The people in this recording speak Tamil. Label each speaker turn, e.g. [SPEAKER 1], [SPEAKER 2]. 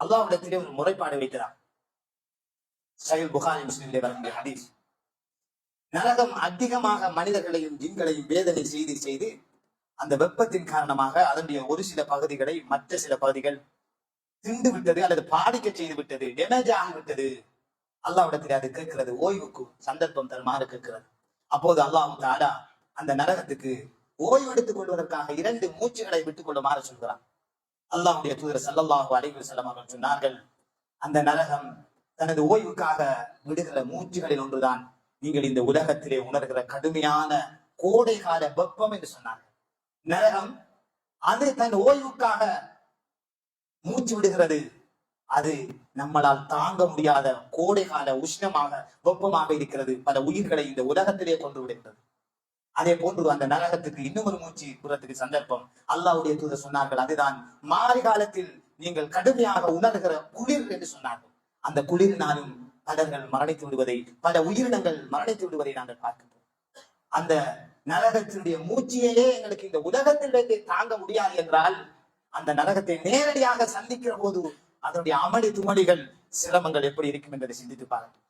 [SPEAKER 1] அல்லாஹ்விடத்திலே ஒரு முறைப்பாடு வைக்கிறார். சஹீஹ் புகாரி முஸ்லிமிலே வரக்கூடிய ஹதீஸ். நரகம் அதிகமாக மனிதர்களையும் ஜின்களையும் வேதனை செய்து செய்து அந்த வெப்பத்தின் காரணமாக அதனுடைய ஒரு சில பகுதிகளை மற்ற சில பகுதிகள் திண்டு விட்டது அல்லது பாதிக்க செய்து விட்டது, டேமேஜ் ஆகிவிட்டது. அல்லாஹ்விடத்திலே அது கேட்கிறது, ஓய்வுக்கு சந்தர்ப்பம் தருமாறு கேட்கிறது. அப்போது அல்லாஹ் தஆலா அந்த நரகத்துக்கு ஓய்வு எடுத்துக் கொள்வதற்காக 2 மூச்சுகளை விட்டுக் கொள்ளுமாறு சொல்கிறான். அல்லாஹ்வுடைய தூதர் ஸல்லல்லாஹு அலைஹி வஸல்லம் அவர்கள் சொன்னார்கள், அந்த நரகம் தனது ஓய்வுக்காக விடுகிற மூச்சுகளில் ஒன்றுதான் நீங்கள் இந்த உலகத்திலே உணர்கிற கடுமையான கோடை கால வெப்பம் என்று சொன்னார்கள். நரகம் அது தன் ஓய்வுக்காக மூச்சு விடுகிறது. அது நம்மளால் தாங்க முடியாத கோடை கால உஷ்ணமாக வெப்பமாக இருக்கிறது. பல உயிர்களை இந்த உலகத்திலே கொண்டு விடுகிறது. அதே போன்று அந்த நரகத்துக்கு இன்னும் ஒரு மூச்சு புறத்துக்கு சந்தர்ப்பம் அல்லாஹ்வுடைய தூதர் சொன்னார்கள், அதுதான் மாரி காலத்தில் நீங்கள் கடுமையாக உணர்கிற குளிர் என்று சொன்னார்கள். அந்த குளிரினாலும் பலர்கள் மரணித்து விடுவதை, பல உயிரினங்கள் மரணித்து விடுவதை நாங்கள் பார்க்கிறோம். அந்த நரகத்தினுடைய மூச்சியையே எங்களுக்கு இந்த உலகத்திலிருந்து தாங்க முடியாது என்றால், அந்த நரகத்தை நேரடியாக சந்திக்கிற போது அதனுடைய அமளி துமளிகள் சிரமங்கள் எப்படி இருக்கும் என்பதை சிந்தித்து பாருங்கள்.